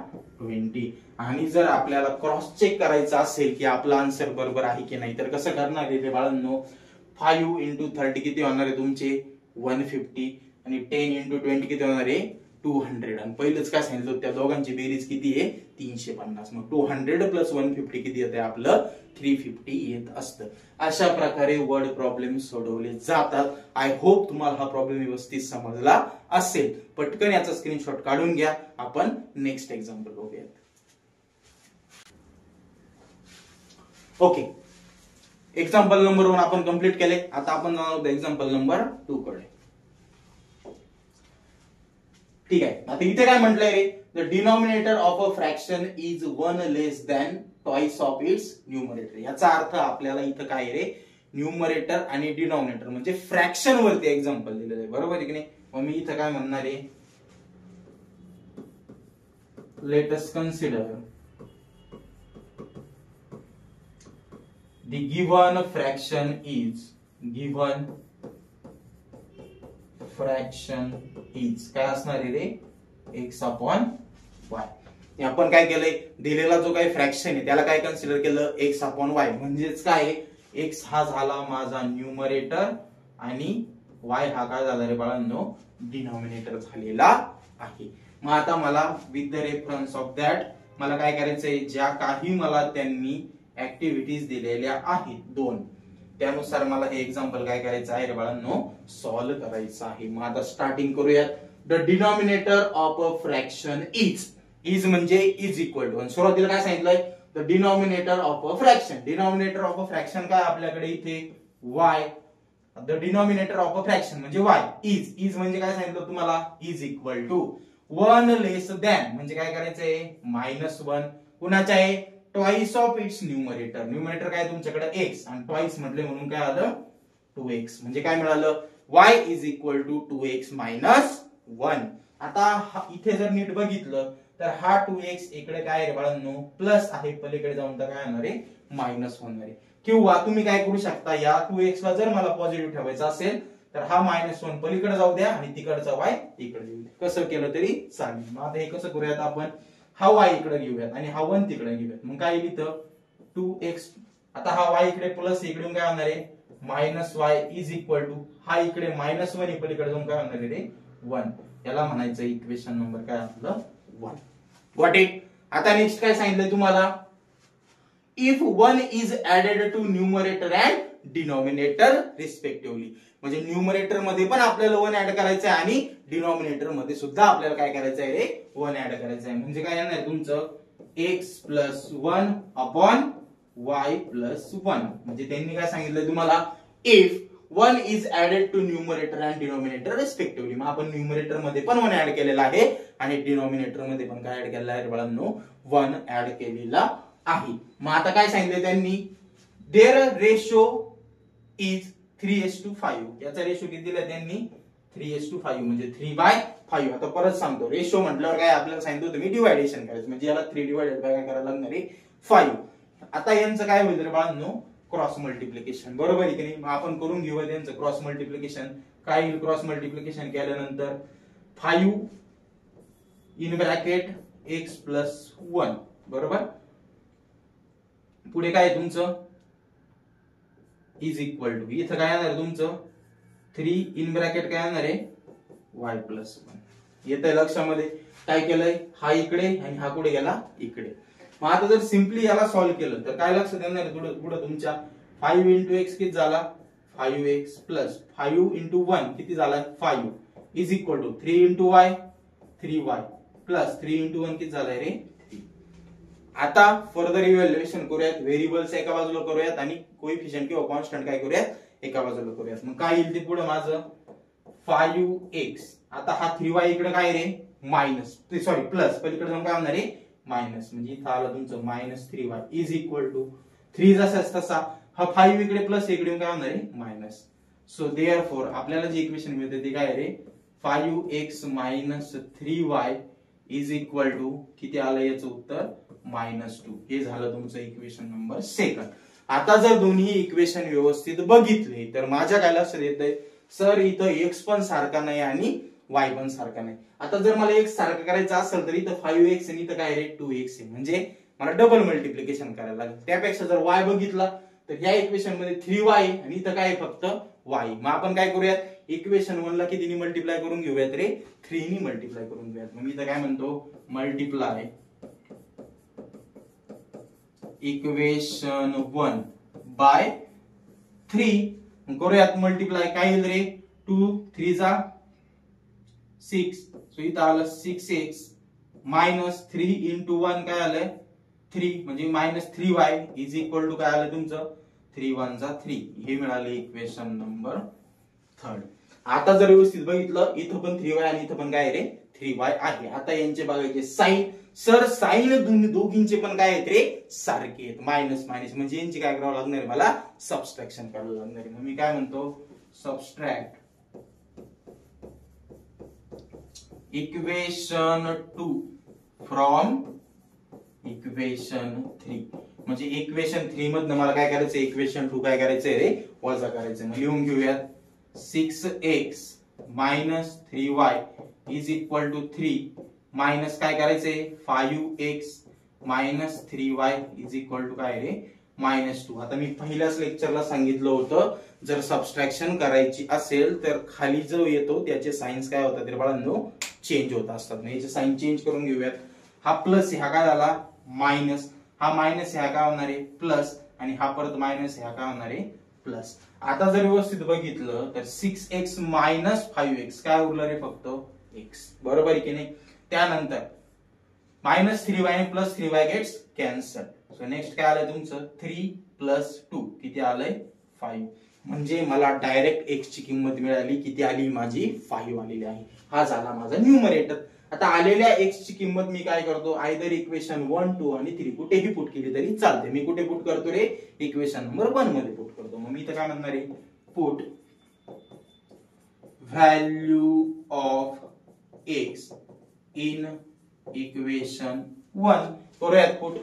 20. आणि जर आपल्याला क्रॉस चेक करायचं असेल की आपला आन्सर बरोबर आहे की नाही तर कसं करणार आहे बाळांनो 5 इंटू 30 किती होणार आहे तुमचे 150 आणि 10 इंटू 20 किती होणार आहे 200. आणि पहिलंच काय सांगितलं त्या दोघांची बेरीज किती आहे 350. मग 200 प्लस 150 किती येते आपलं 350 येत असतं. अशा प्रकारे वर्ड प्रॉब्लेम सोडवले जातात. आय होप तुम्हाला हा प्रॉब्लेम व्यवस्थित समजला असेल. पटकन याचा स्क्रीनशॉट काढून घ्या. आपण नेक्स्ट एक्झाम्पल बघूयात. ओके, एक्झाम्पल नंबर 1 आपण कंप्लीट केले. आता आपण जाणार आहोत एक्झाम्पल नंबर 2 कडे. ठीक आहे. आता इथे काय म्हटलंय रे, the denominator of a fraction is 1 less than twice of its numerator. याचा अर्थ आपल्याला इथं काय रे, न्यूमरेटर आणि डिनॉमिनेटर म्हणजे फ्रॅक्शन वरती एक्झाम्पल दिलेलं आहे. बरोबर आहे की नाही. मग मी इथं काय म्हणणार आहे, let us consider the given fraction is काय असणार आहे रे, x अपॉन y. आपण काय केलंय, दिलेला जो काही फ्रॅक्शन आहे त्याला काय कन्सिडर केलं, x अपॉन y. म्हणजेच काय, x हा झाला माझा न्यूमरेटर आणि y हा काय झाला रे बाळांनो, डिनॉमिनेटर झालेला आहे. मग आता मला with the reference of that मला काय करायचंय, ज्या काही मला त्यांनी ऍक्टिव्हिटीज दिलेल्या आहेत 2, त्यानुसार मला हे एक्झाम्पल काय करायचं आहे रे बाळांनो, सॉल्व्ह करायचं आहे. मग आता स्टार्टिंग करूयात. The denominator of a fraction is म्हणजे इज इक्वल टू, सुरुवातीला काय सांगितलंय, the denominator of a fraction. Denominator of a fraction काय आपल्याकडे इथे y. The denominator of a fraction म्हणजे y. इज म्हणजे काय सांगितलं तुम्हाला, is equal to 1 less than म्हणजे काय करायचंय, -1 कुणाच्या आहे, twice of its numerator. Numerator काय तुमच्याकडे x आणि ट्वाइस म्हटले म्हणून काय आलं 2x. म्हणजे काय मिळालं, y is equal to 2x minus 1. आता इथे जर नीट बघितलं तर हा 2x इकडे काय रे बाळांनो प्लस आहे, पलीकडे जाऊन तर काय होणार आहे मायनस होणार आहे. किंवा तुम्ही काय करू शकता, या 2x ला जर मला पॉझिटिव्ह ठेवायचा असेल तर हा -1 पलीकडे जाऊ द्या आणि तिकडचा y इकडे येऊ द्या. कसं केलं तरी चालेल. मग आता हे कसं करूयात आपण, हा y इकडे घेऊयात आणि हा 1 तिकडे घेऊयात. मग काय येईल इथं 2x. आता हा y इकडे प्लस इकडून काय होणार आहे -y इज इक्वल टू, हा इकडे -1 पलीकडे जाऊन काय होणार आहे रे 1. याला म्हणायचं इक्वेशन नंबर काय आपलं 1. Got it. आता नेक्स्ट काय सांगितलंय तुम्हाला, if 1 is added to numerator and denominator respectively. म्हणजे न्यूमरेटर मध्ये पण आपल्याला 1 ऍड करायचं आहे आणि डिनॉमिनेटर मध्ये सुद्धा आपल्याला काय करायचं आहे रे 1 ऍड करायचं आहे. म्हणजे काय येणार तुमचं x plus 1 upon y plus 1. म्हणजे त्यांनी काय सांगितलं तुम्हाला, if 1 is added to numerator and denominator respectively. मग आपण न्यूमरेटर मध्ये पण 1 ऍड केलेला आहे आणि डिनॉमिनेटर मध्ये पण काय ऍड केलेला आहे बाळांनो 1 ऍड केलेला आहे. मग आता काय सांगितलं त्यांनी, देअर रेशो इज 3:5. याचा रेशो किती दिला त्यांनी 3:5 म्हणजे 3/5. आता परत सांगतो, रेशो म्हटल्यावर काय आपल्याला सांगितलं तुम्ही डिवायडेशन करायचं, म्हणजे याला 3 डिवाइडेड बाय काय करायला लागणार आहे 5. आता यांचं काय होईल रे बाळांनो, क्रॉस मल्टिप्लिकेशन. बरोबर आहे की नाही. मग आपण करून घेऊया त्यांचं क्रॉस मल्टिप्लिकेशन. काय येईल क्रॉस मल्टिप्लिकेशन केल्यानंतर 5 इन ब्रॅकेट x प्लस 1. बरोबर. पुढे काय तुमचं इज इक्वल टू, इथं काय येणार तुमचं 3 इन ब्रॅकेट काय येणार आहे y प्लस 1. येतंय लक्षामध्ये. काय केलंय, हा इकडे आणि हा कुठे गेला इकडे. मग आता जर सिम्पली याला सॉल्व्ह केलं तर काय लक्षात येणार पुढे तुमच्या 5 इंटू x किती झाला 5x प्लस 5 इंटू 1 किती झाला 5 is equal to 3 into y 3y plus 3 into 1 किती झालाय रे 3. आता फर्दर इव्हॅल्युएशन करूयात. व्हेरिएबल्स एका बाजूला करूयात आणि कोएफिशिएंट किंवा कॉन्स्टंट काय करूयात एका बाजूला करूयात. मग काय येईल ते पुढे माझं 5x. आता हा 3y इकडे काय रे मायनस, सॉरी प्लस, पलीकडे जाऊन काय होणार आहे मायनस. म्हणजे इथं आलं तुमचं -3y इज इक्वल टू 3 जसा तसा हा 5 इकडे प्लस इकडे काय होणार आहे मायनस. सो देअरफॉर आपल्याला जे इक्वेशन मिळते ते काय रे 5x minus 3y is equal to किती आलं याचं उत्तर -2. हे झालं तुमचं इक्वेशन नंबर 2. आता जर दोन्ही इक्वेशन व्यवस्थित बघितले तर माझ्या काय लक्षात येतंय, सर इथं x पण सारखा नाही आणि y पण सारखा नाही. आता जर मला x सारखं करायचं असेल तर इथं 5x आणि इथं काय रे 2x आहे. म्हणजे मला डबल मल्टिप्लिकेशन करायला लागेल. त्यापेक्षा जर y बघितला तर या इक्वेशन मध्ये 3y आणि इथं काय फक्त y. मग आपण काय करूयात, इक्वेशन 1 ला कितीने मल्टिप्लाय करून घेऊयात रे 3 ने मल्टिप्लाय करून घेऊयात. मग मी इथं काय म्हणतो मल्टिप्लाय इक्वेशन 1 बाय 3 करूयात मल्टिप्लाय. काय येईल रे 2 3 जा 6. सो इथं आलं 6x मायनस 3 इंटू 1 काय आलंय 3 म्हणजे minus 3y is equal to काय आलं तुमचं 3 1 जा 3. हे मिळाले इक्वेशन नंबर 3. आता जर व्यवस्थित बघितलं इथं पण 3y आणि इथं पण काय रे 3y आहे. आता यांचे बघायचे साइन. सर साइन दोघींचे पण काय आहेत रे सारखे आहेत. मायनस मायनस म्हणजे यांची काय करावं लागणार आहे मला सबस्ट्रॅक्शन करावं लागणार आहे. मग मी काय म्हणतो सबस्ट्रॅक्ट इक्वेशन 2 फ्रॉम इक्वेशन 3. म्हणजे इक्वेशन 3 मधनं मला काय करायचं इक्वेशन 2 काय करायचंय रे वजा करायचं. मग लिहून घेऊयात 6x minus 3y is equal to 3 minus काय करायचंय 5x minus 3y is equal to काय रे -2. आता मी पहिल्याच लेक्चरला सांगितलं होतं जर सबस्ट्रॅक्शन करायची असेल तर खाली जो येतो त्याचे साइन्स काय होतात रे बाळांनो चेंज होत असतात. म्हणजे याचे साइन चेंज करून घेऊयात. हा प्लस ह्या काय झाला मायनस, हा मायनस ह्या काय होणार आहे प्लस आणि हा परत मायनस ह्या काय होणार आहे प्लस. आता जर व्यवस्थित बघितलं तर 6x मायनस 5x काय उरलं रे फक्त x. बरोबर आहे की नाही. त्यानंतर मायनस 3y आणि plus 3y gets cancel. So next काय आलंय तुमचं 3 प्लस 2 किती आलंय 5. म्हणजे मला डायरेक्ट x ची किंमत मिळाली किती आली माझी 5 आलेली आहे. हा झाला माझा न्यूमरेटर. आता आलेल्या x ची किंमत मी काय करतो आयदर इक्वेशन 1 2 आणि 3 कुठेही पुट केली तरी चालते. मी कुठे पुट करतो रे इक्वेशन नंबर 1 मध्ये पुट करतो. मग मी इथं काय म्हणणार आहे put value of x in equation 1. करूयात पुट.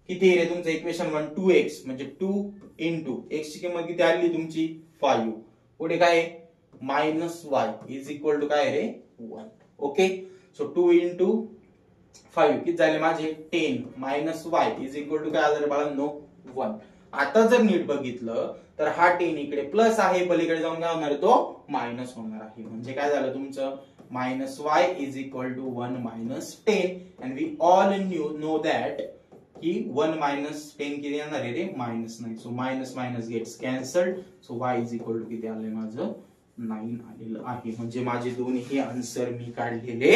किती रे तुमचं इक्वेशन 1 2x म्हणजे 2 इंटू x ची किंमत किती आली तुमची 5. पुढे काय minus y is equal to काय रे 1. ओके. सो 2 इंटू 5 किती झाले माझे 10 minus y is equal to काय आलं रे बाळांनो 1. आता जर नीट बघितलं तर हा 10 इकडे प्लस आहे पलीकडे जाऊन काय होणार तो मायनस होणार आहे. म्हणजे काय झालं तुमचं minus y is equal to 1 minus 10 and we all know that की 1 मायनस 10 किती येणार आहे रे -9. So minus minus gets cancelled. So y is equal to किती आलंय माझं 9 आलेलं आहे. म्हणजे माझे दोन्ही आन्सर मी काढलेले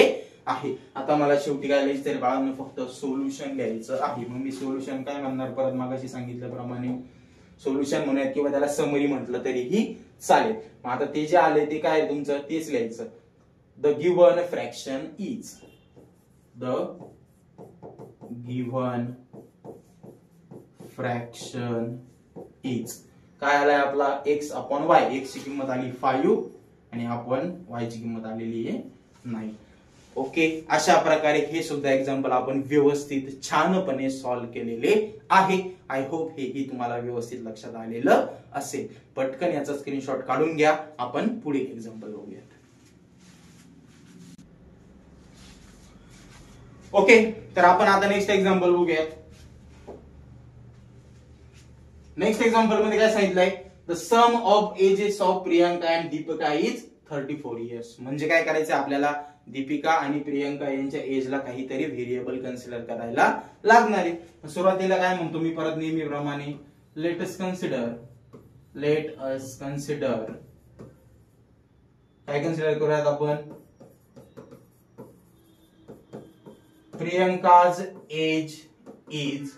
आहे. आता मला शेवटी काय लिहायचं तर बाळांनो फक्त सोल्युशन लिहायचं आहे. मग मी सोल्युशन काय म्हणणार परत मागाशी सांगितल्याप्रमाणे सोल्युशन म्हणूयात किंवा त्याला समरी म्हटलं तरीही चालेल. मग आता ते जे आले ते काय तुमचं तेच लिहायचं. The given fraction is the given fraction is काय आलाय आपला x अपॉन y. x ची किंमत आली 5 आणि आपण y ची किंमत आलेली आहे 9. ओके. अशा प्रकारे हे सुद्धा एक्झाम्पल आपण व्यवस्थित छानपणे सॉल्व्ह केलेले आहे. आय होप हेही तुम्हाला व्यवस्थित लक्षात आलेलं असेल. पटकन याचा स्क्रीनशॉट काढून घ्या. आपण पुढे एक्झाम्पल बघूयात. ओके. तर आपण आता नेक्स्ट एक्झाम्पल बघूयात. नेक्स्ट एक्झाम्पल मध्ये काय सांगितलंय the sum of ages of Priyanka and Deepika is 34 years. म्हणजे काय करायचं आपल्याला दीपिका आणि प्रियंका यांच्या एजला काहीतरी व्हेरिएबल कन्सिडर करायला लागणार आहे. सुरुवातीला काय म्हणतो मी परत नेहमीप्रमाणे लेट अस कन्सिडर काय कन्सिडर करूयात आपण Priyanka's age is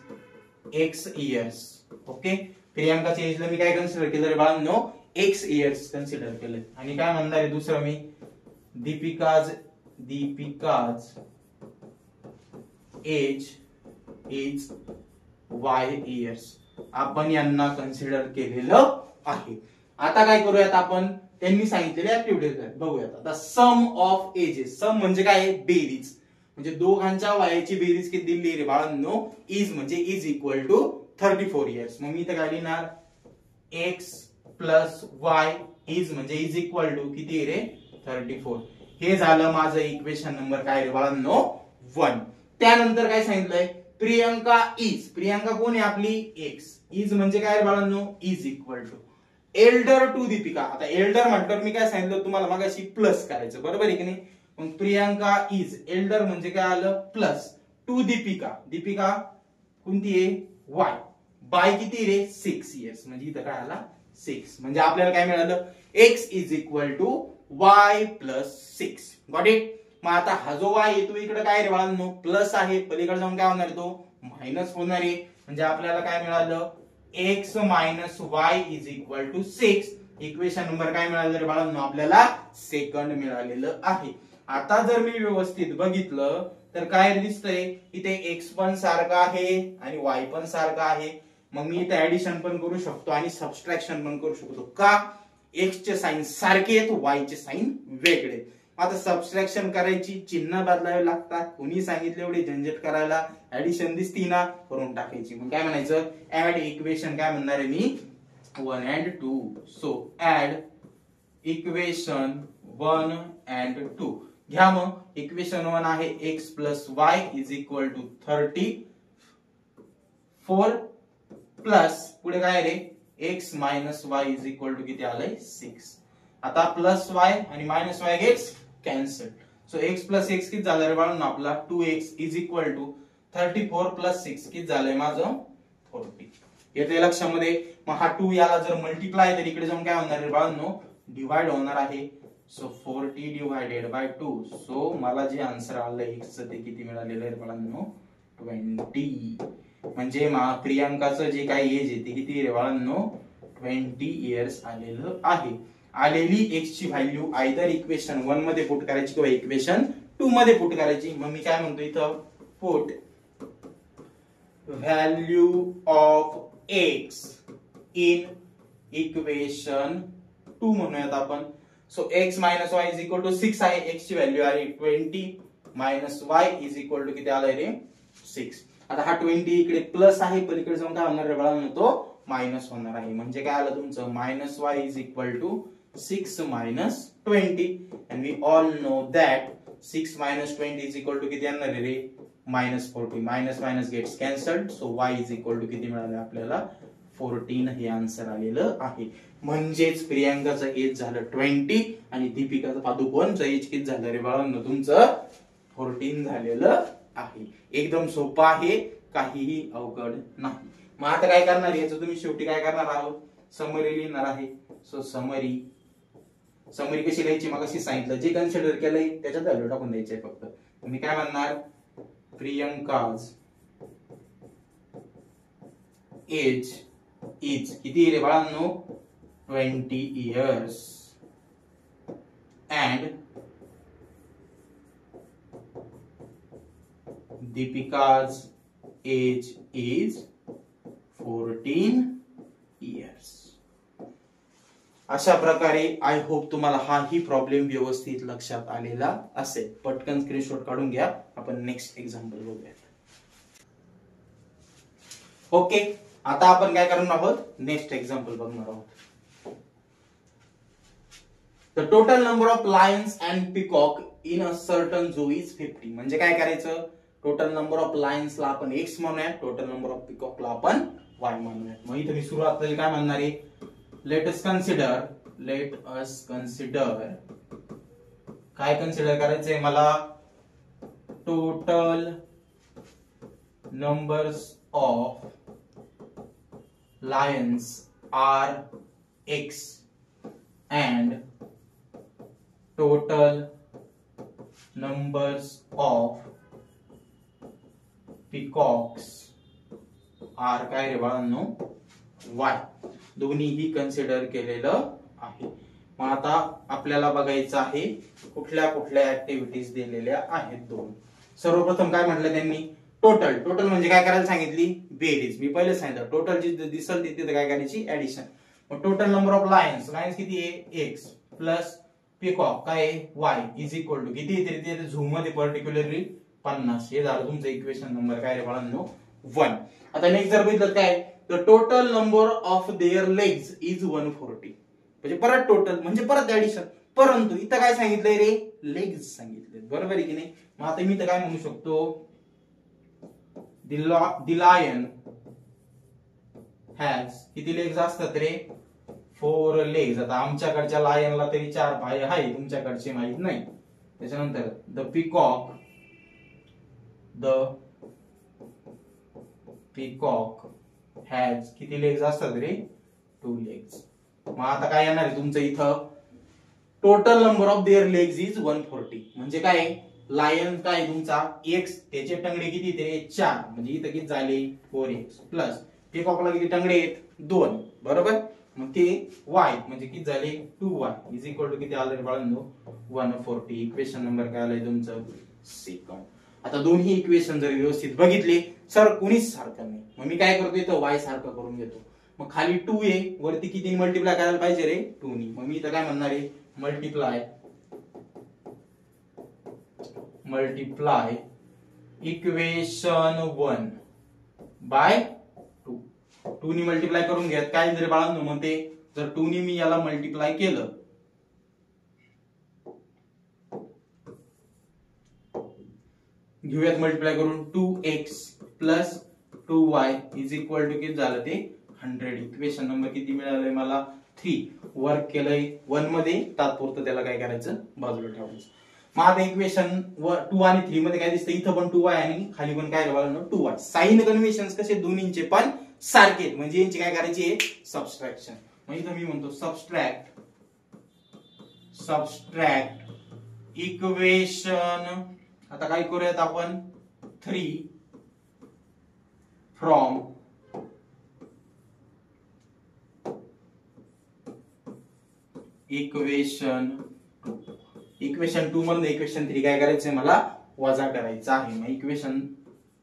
x years. Okay. प्रियंकाच्या एजला मी काय कन्सिडर केलं रे बाळांनो x इयर्स कन्सिडर केलं. आणि काय म्हणणार आहे दुसरं मी Deepika's age is y years. आपण यांना कन्सिडर केलेलं आहे. आता काय करूयात आपण त्यांनी सांगितलेले ऍक्टिव्हिटीज बघूयात. आता सम ऑफ एजेस. सम म्हणजे काय बेरीज म्हणजे दोघांच्या वयाची बेरीज किती दिली रे बाळांनो इज म्हणजे इज इक्वल टू 34 इयर्स. मग मी इथं काय लिहिणार x प्लस y इज म्हणजे इज इक्वल टू किती रे 34. हे झालं माझं इक्वेशन नंबर काय रे बाळांनो 1. त्यानंतर काय सांगितलंय प्रियंका इज. प्रियंका कोण आहे आपली x. इज म्हणजे काय रे बाळांनो is equal to elder to Deepika. आता एल्डर म्हटल्यावर मी काय सांगितलं तुम्हाला मगाशी प्लस करायचं बरोबर आहे की नाही. मग प्रियंका इज एल्डर म्हणजे काय आलं प्लस टू दीपिका. दीपिका कोणती आहे y बाय किती रे 6 इयर्स, म्हणजे इथं काय आला 6, म्हणजे आपल्याला काय मिळालं x is equal to y plus 6. Got it. मग आता हा जो y आहे तो इकडे काय रे बाळांनो प्लस आहे, पलीकडे जाऊन काय होणार तो मायनस होणार आहे, म्हणजे आपल्याला काय मिळालं x minus y is equal to 6. Equation number काय मिळालं रे बाळांनो आपल्याला सेकंड मिळालेलं आहे. आता जर मी व्यवस्थित बघितलं तर काय दिसतंय इथे x पण सारखा आहे आणि y पण सारखा आहे. मग मी इथे ऍडिशन पण करू शकतो आणि सबट्रॅक्शन पण करू शकतो. का? x चे साइन सारखे आहेत, y चे साइन वेगळे. आता सबट्रॅक्शन करायची चिन्ह बदलावे लागतात, कोणी सांगितले एवढे झंझट करायला, ऍडिशन दिसती ना करून टाकायची. मग काय म्हणायचं ऍड इक्वेशन काय म्हणणार आहे मी 1 and 2. So add equation 1 and 2. घ्या मग इक्वेशन 1 आहे x plus y is equal to 34 plus पुढे काय रे x minus y is equal to किती आलंय 6. आता प्लस y आणि minus y gets cancel. So x plus x किती झालं रे बाळांनो आपला 2x is equal to 34 plus 6 किती झालंय माझं 40. येते लक्षामध्ये. मग हा 2 याला जर मल्टिप्लाय तर इकडे जाऊन काय होणार रे बाळांनो डिवाइड होणार आहे. So 40 divided by 2. सो मला जे आन्सर आलंय x चं ते किती मिळालेलं आहे बाळांनो 20. म्हणजे प्रियांकाचं जे काही एज आहे ते किती रे बाळांनो 20 इयर्स आलेलं आहे. आलेली x ची व्हॅल्यू आयदर इक्वेशन 1 मध्ये पुट करायची किंवा इक्वेशन 2 मध्ये पुट करायची. मग मी काय म्हणतो इथं put value of x in equation 2 म्हणूयात आपण. So x minus y is equal to 6 आहे, x ची व्हॅल्यू आहे 20 minus y is equal to किती आलाय रे 6. आता हा 20 इकडे प्लस आहे, पलीकडे जाऊन काय होणार रे बाळांनो तो मायनस होणार आहे. म्हणजे काय आलं तुमचं minus y is equal to 6 minus 20 and we all know that 6 minus 20 is equal to किती येणार रे minus 40. Minus minus gets cancelled. So y is equal to किती मिळालं आपल्याला 14 हे आन्सर आलेलं आहे. म्हणजेच प्रियांकाचं एज झालं 20 आणि दीपिकाचं पादुकोणचं एज किती झालं रे बाळांनो तुमचं 14 झालेलं आहे. एकदम सोपं आहे, काहीही अवघड नाही. मग आता काय करणार याचं तुम्ही शेवटी काय करणार आहोत समरी लिहिणार आहे. सो समरी कशी लिहायची मग अशी सांगितलं जे कन्सिडर केलंय त्याच्यात व्हॅल्यू टाकून द्यायची फक्त. मी काय म्हणणार प्रियंकाज एज इज किती रे बाळांनो 20 years and Deepika's age is 14 years. अशा प्रकारे आय होप तुम्हाला हाही प्रॉब्लेम व्यवस्थित लक्षात आलेला असेल. पटकन स्क्रीनशॉट काढून घ्या, आपण नेक्स्ट एक्झाम्पल बघूया. ओके, आता आपण काय करणार आहोत नेक्स्ट एक्झाम्पल बघणार आहोत. The total number of lions and peacock in a certain zoo is 50. म्हणजे काय करायचं टोटल नंबर ऑफ लायन्सला आपण x म्हणूया, टोटल नंबर ऑफ पिकॉकला आपण y म्हणूया. मग इथे मी सुरुवात काय म्हणणार आहे लेट अस कन्सिडर काय कन्सिडर करायचंय मला total numbers of lions are x and total numbers of peacocks are काय रे बाळांनो y. दोन्हीही कन्सिडर केलेलं आहे. मग आता आपल्याला बघायचं आहे कुठल्या कुठल्या ऍक्टिव्हिटीज दिलेल्या आहेत दोन. सर्वप्रथम काय म्हटलं त्यांनी टोटल म्हणजे काय करायला सांगितली बेरीज. मी पहिले सांगितलं टोटल जी दिसल तिथे काय करायची ऍडिशन. मग टोटल नंबर ऑफ लायन्स किती आहे x प्लस पिकॉक काय y इज इक्वल टू किती येते झूम मध्ये पर्टिक्युलरली 50. हे झालं तुमचं इक्वेशन नंबर काय रे बाळांनो 1. आता नेक्स्ट जर बघितलं काय the total number of their legs is 140. म्हणजे परत टोटल म्हणजे परत ऍडिशन, परंतु इथं काय सांगितलंय रे लेग्स सांगितले, बरोबर आहे की नाही. मग आता मी इथं काय म्हणू शकतो द लायन हॅज किती लेग्स असतात रे 4 लेग्स. आता आमच्याकडच्या लायनला तरी 4 पाय आहे, तुमच्याकडचे माहित नाही. त्याच्यानंतर द पिकॉक हॅज किती लेग्स असतात रे 2 लेग्स. मग आता काय येणार आहे तुमचं इथं total number of their legs is 140. म्हणजे काय लायन काय तुमचा एक्स त्याचे टंगडे किती ते 4 म्हणजे इथं किती झाले 4x प्लस पिकॉकला किती टंगडे आहेत 2 बरोबर. मग ते y म्हणजे किती झाले 2y इज इक्वल टू किती आलं बाळांनो 140. इक्वेशन नंबर काय आलंय तुमचं सेकंड. आता दोन्ही इक्वेशन जर व्यवस्थित बघितले सर कुणीच सारखं नाही मग मी काय करतो इथं y सारखं करून घेतो. मग खाली 2a वरती किती मल्टिप्लाय करायला पाहिजे रे 2 नी. मग मी इथं काय म्हणणार आहे मल्टिप्लाय इक्वेशन 1 बाय 2 नी मल्टिप्लाय करून घ्यात काय जरी बाळांनो. मग ते जर 2 नी मी याला मल्टिप्लाय केलं घेऊयात मल्टिप्लाय करून 2x plus 2y is equal to किती झालं ते 100. इक्वेशन नंबर किती मिळालंय मला 3. वर्क केलंय 1 मध्ये तात्पुरतं त्याला काय करायचं बाजूला ठेवायचं. मग आता इक्वेशन 2 आणि 3 मध्ये काय दिसतं इथं पण 2y आणि खाली पण काय राहिलं 2y. साइन कन्व्हेन्शन्स कसे दोन्हींचे पण सारखे म्हणजे यांची काय करायची सबस्ट्रॅक्शन. मग इथं मी म्हणतो सबस्ट्रॅक्ट इक्वेशन. आता काय करूयात आपण 3 फ्रॉम इक्वेशन 2 मधून इक्वेशन 3 काय करायचंय मला वजा करायचं आहे. मग इक्वेशन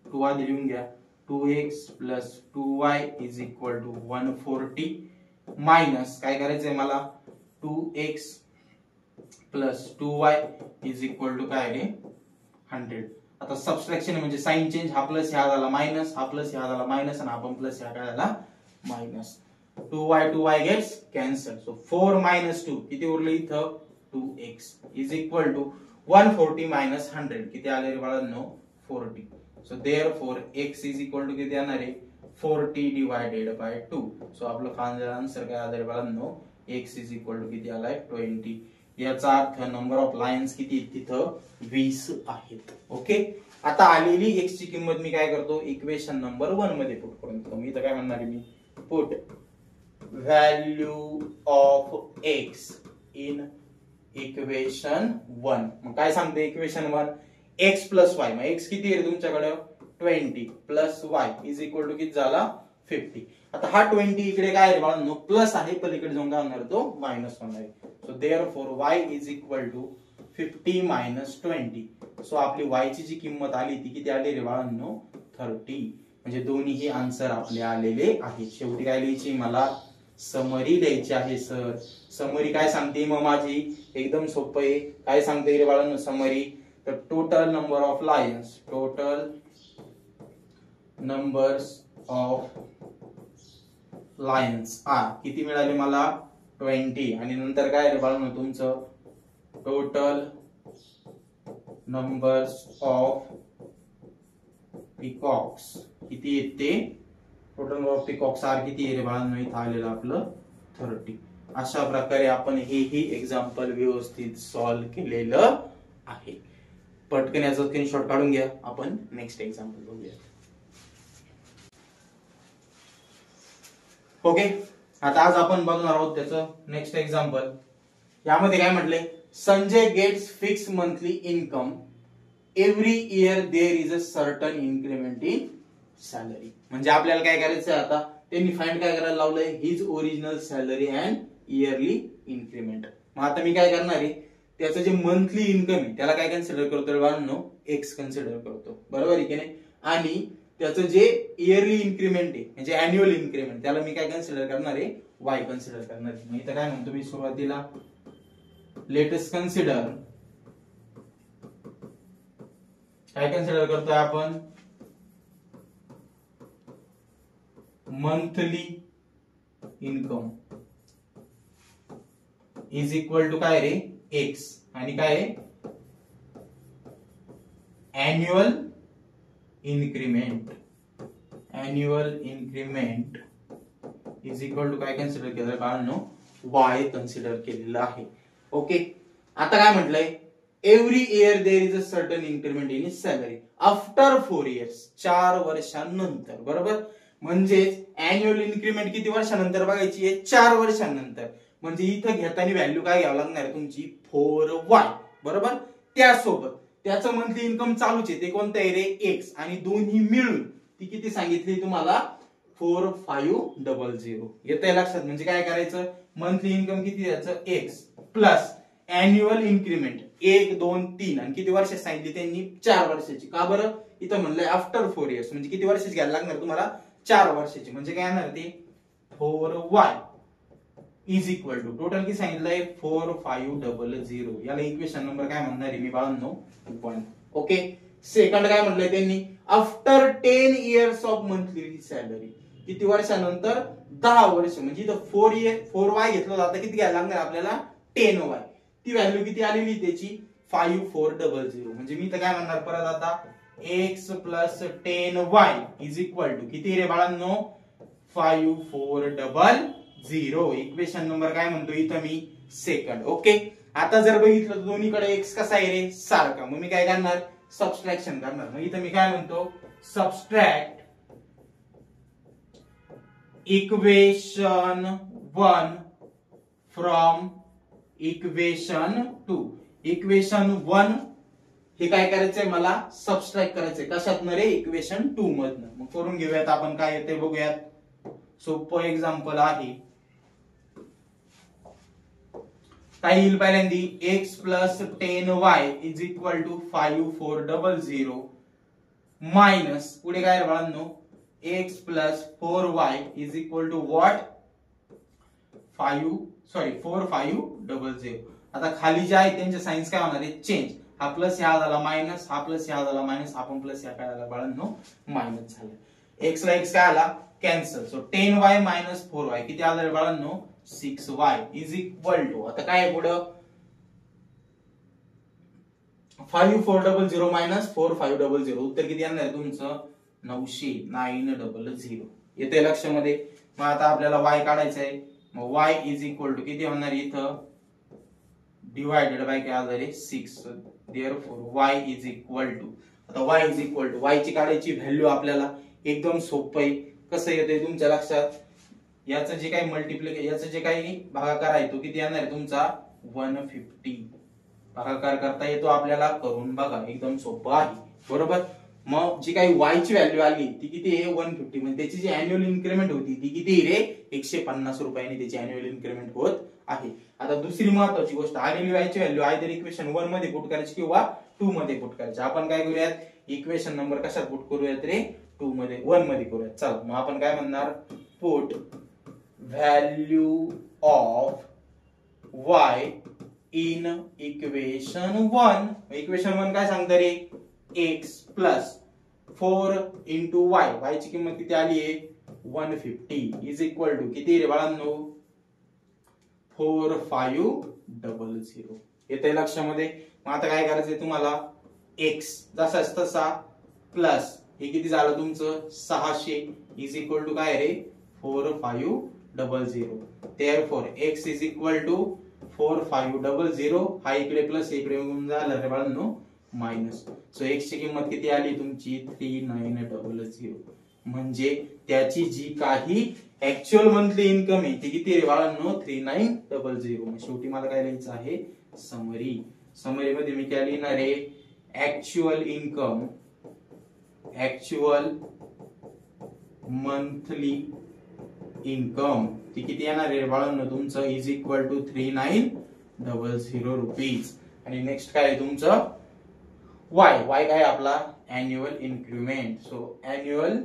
2 आधी लिहून घ्या 2x plus 2y is equal to 140 minus काय करायचंय मला 2x plus 2y is equal to काय रे 100. आता सबस्ट्रॅक्शन म्हणजे साइन चेंज हा प्लस ह्या झाला मायनस हा प्लस ह्या झाला मायनस आणि आपण प्लस ह्या काय झाला minus. 2y gets cancel. So 4 minus 2 किती उरलं इथं 2x is equal to 140 minus 100 किती आले रे बाळांनो 40. So therefore x is equal to किती येणार आहे 40 डिवायडेड बाय 2. सो आपलं फायनल आन्सर काय आलं रे बाळांनो x इज इक्वल टू किती आलाय 20. याचा अर्थ नंबर ऑफ लायन्स किती तिथं 20 आहेत. ओके. आता आलेली x ची किंमत मी काय करतो इक्वेशन नंबर 1 मध्ये पुट करून देतो. मी तर काय म्हणणार आहे मी put value of x in equation 1. मग काय सांगते इक्वेशन 1 x प्लस y. मग x किती आहे तुमच्याकडे 20 plus y is equal to किती झाला 50. आता हा 20 इकडे काय आहे बाळांनो प्लस आहे पलीकडे जाऊन काय होणार तो मायनस होणार आहे. So therefore y is equal to 50 minus 20. So आपली y ची जी किंमत आली ती किती आली रे बाळांनो 30. म्हणजे दोन्हीही आन्सर आपले आलेले आहेत. शेवटी काय लिहायची मला समरी द्यायची आहे सर. समरी काय सांगते मग माझी एकदम सोपं आहे. काय सांगते रे बाळांनो समरी तर total number of lions are किती मिळाले मला 20 आणि नंतर काय रे बाळांनो तुमचं टोटल नंबर्स ऑफ पिकॉक्स किती येते total number of peacocks are किती आहे रे बाळांनो इथं आलेलं आपलं 30. अशा प्रकारे आपण हेही एक्झाम्पल व्यवस्थित सॉल्व्ह केलेलं आहे. पटकन याचा स्क्रीनशॉट काढून घ्या. आपण नेक्स्ट एक्झाम्पल बघूया. ओके. आता आज आपण बघणार आहोत त्याचं नेक्स्ट एक्झाम्पल. यामध्ये काय म्हटले Sanjay gets fix monthly income every year there is a certain increment in salary. म्हणजे आपल्याला काय करायचं आता त्यांनी फाइंड काय करायला लावलंय his original salary and yearly increment. मग आता मी काय करणार आहे त्याचं जे मंथली इन्कम आहे त्याला काय कन्सिडर करतो बाळांनो एक्स कन्सिडर करतो बरोबर आहे की नाही. आणि त्याचं जे इयरली इन्क्रीमेंट आहे म्हणजे अॅन्युअल इन्क्रीमेंट त्याला मी काय कन्सिडर करणार आहे वाय कन्सिडर करणार आहे. मग इथं काय म्हणतो मी सुरुवातीला लेटेस्ट कन्सिडर काय कन्सिडर करतोय आपण monthly income is equal to काय रे एक्स आणि काय annual increment is equal to काय कन्सिडर केलं बाळांनो वाय कन्सिडर केलेलं आहे. ओके. आता काय म्हटलंय every year there is a certain increment in salary after 4 years 4 वर्षांनंतर बरोबर. म्हणजेच अॅन्युअल इन्क्रीमेंट किती वर्षानंतर बघायची आहे? 4 वर्षांनंतर. म्हणजे इथं घेताना व्हॅल्यू काय घ्यावं लागणार आहे तुमची? 4y, बरोबर. त्यासोबत त्याचं मंथली इन्कम चालूच आहे, ते कोणतं आहे रे? एक्स. आणि दोन्ही मिळून ती किती सांगितली तुम्हाला? 4500. येतंय लक्षात? म्हणजे काय करायचं? मंथली इन्कम किती द्यायचं? एक्स प्लस अॅन्युअल इन्क्रीमेंट 1 2 3 आणि किती वर्ष सांगितली त्यांनी? 4 वर्षाची. का बरं? इथं म्हणलंय आफ्टर 4 इयर्स, म्हणजे किती वर्षाची घ्यायला लागणार तुम्हाला? 4 वर्षाची. म्हणजे काय येणार ते? 4y is equal to total किती सांगितलंय? 4500. याला इक्वेशन नंबर काय म्हणणार आहे मी बाळांनो? 1. ओके. सेकंड काय म्हणलंय त्यांनी? After 10 years of monthly salary. किती वर्षानंतर? 10 वर्ष. म्हणजे इथं 4y घेतलं जातं, किती घ्यायला लागणार आपल्याला? 10y. ती व्हॅल्यू किती आलेली त्याची? 5400. म्हणजे मी तर काय म्हणणार परत आता? x plus 10y is equal to किती रे बाळांनो? 5400. इक्वेशन नंबर काय म्हणतो इथं मी? सेकंड. ओके. आता जर बघितलं तर दोन्हीकडे एक्स कसा आहे रे? सारखा. मग मी काय करणार? सबस्ट्रॅक्शन करणार. मग इथं मी काय म्हणतो? Subtract equation 1 from equation 2. Equation 1 हे काय करायचंय मला? सबस्ट्रॅक्ट करायचंय. कशातनं रे? इक्वेशन 2 मधनं. मग करून घेऊयात आपण. काय येते बघूयात. सोपं एक्झाम्पल आहे. काय येईल पहिल्यांदी? x plus 10y is equal to 5400 minus पुढे काय रे बाळांनो? x plus 4y is equal to what? 4500. आता खाली जे आहे त्यांचे साइन्स काय होणार आहे? चेंज. हा प्लस ह्या झाला मायनस, हा प्लस ह्या झाला मायनस, आपण प्लस ह्या काय झाला बाळांनो? मायनस झाला. x ला x काय आला? Cancel. So 10y minus 4y किती आलं बाळांनो? 6y इज इक्वल टू आता काय पुढं? 5400 मायनस 4500. उत्तर किती येणार तुमचं? 900. येते लक्षामध्ये. मग आता आपल्याला y काढायचं आहे. मग y इज इक्वल टू किती होणार इथं? डिवायडेड बाय काय आलं रे? 6. Therefore y is equal to आता y is equal to y ची काढायची व्हॅल्यू आपल्याला एकदम सोपं आहे. कसं येते तुमच्या लक्षात? याचं जे काही मल्टिप्लिकेशन, याचं जे काही भागाकार आहे तो किती येणार आहे तुमचा? 150. भागाकार करता येतो आपल्याला, करून बघा. एकदम सोपं आहे, बरोबर. मग जी काही y ची व्हॅल्यू आली ती किती आहे? 150. म्हणजे त्याची जी अॅन्युअल इन्क्रीमेंट होती ती किती रे? 150 रुपयांनी त्याची अॅन्युअल इन्क्रीमेंट होत आहे. आता दुसरी महत्त्वाची गोष्ट, आलेली y ची व्हॅल्यू आयदर इक्वेशन 1 मध्ये पुट करायची किंवा 2 मध्ये पुट करायची. आपण काय करूयात? इक्वेशन नंबर कशात पुट करूयात रे? 2 मध्ये, 1 मध्ये करूयात. चला मग आपण काय म्हणणार? Put value of y in equation 1. Equation 1 काय सांगतं रे? x plus 4 into y. y ची किंमत किती आली आहे? 150 इज इक्वल टू किती रे बाळांनो? 4500. येतंय लक्षामध्ये? मग आता काय करायचंय तुम्हाला? x जसाच तसा प्लस हे किती झालं तुमचं? 600 इज इक्वल टू काय रे? 4500. Therefore x is equal to 4500. हा इकडे प्लस इकडे येऊन झालं रे बाळांनो मायनस. सो x ची किंमत किती आली तुमची? 3900. म्हणजे त्याची जी काही ऍक्च्युअल मंथली इन्कम आहे ती किती रे बाळांनो? 3900. मग शेवटी मला काय लिहायचं आहे? समरी. समरी मध्ये मी काय लिहिणार आहे? Actual income, actual monthly income ती किती येणार आहे बाळांनो तुमचं? Is equal to 3900 rupees. आणि नेक्स्ट काय आहे तुमचं? y. y काय आपला? Annual increment. So annual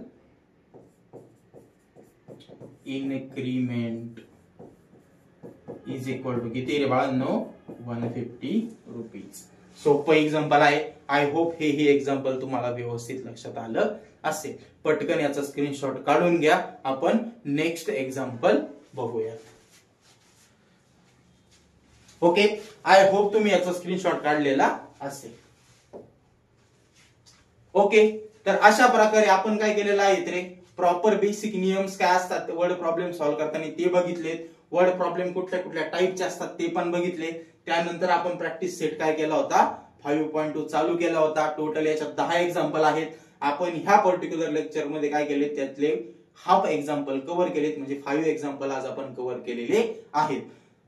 increment is equal to किती रे बाळांनो? 150 रुपीज. सोपं एक्झाम्पल आहे. आय होप हे एक्झाम्पल तुम्हाला व्यवस्थित लक्षात आलं असेल. पटकन याचा स्क्रीनशॉट काढून घ्या. आपण नेक्स्ट एक्झाम्पल बघूया. ओके. आय होप तुम्ही याचा स्क्रीनशॉट काढलेला असेल. ओके. तर अशा प्रकारे आपण काय केलेलं आहे रे? प्रॉपर बेसिक नियम्स काय असतात वर्ड प्रॉब्लेम सॉल्व्ह करताना ते बघितलेत. वर्ड प्रॉब्लेम कुठल्या कुठल्या टाईपचे असतात ते पण बघितले. त्यानंतर आपण प्रॅक्टिस सेट काय केला होता? 5.2 चालू केला होता. टोटल याच्यात 10 एक्झाम्पल आहेत. आपण ह्या पर्टिक्युलर लेक्चर मध्ये काय केले? त्यातले हाफ एक्झाम्पल कव्हर केलेत, म्हणजे 5 एक्झाम्पल आज आपण कव्हर केलेले आहेत.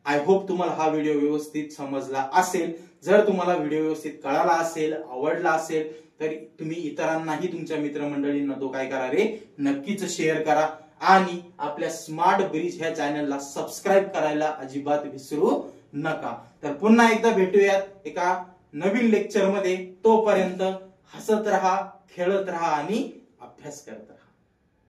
आय होप तुम्हाला हा व्हिडिओ व्यवस्थित समजला असेल. जर तुम्हाला व्हिडिओ व्यवस्थित कळाला असेल, आवडला असेल, तर तुम्ही इतरांनाही तुमच्या मित्रमंडळींना तो काय करा रे, नक्कीच शेअर करा. आणि आपल्या स्मार्ट ब्रिज ह्या चॅनलला सबस्क्राईब करायला अजिबात विसरू नका. तर पुन्हा एकदा भेटूयात एका नवीन लेक्चर मध्ये. तोपर्यंत हसत राहा, खेळत राहा आणि अभ्यास करत राहा.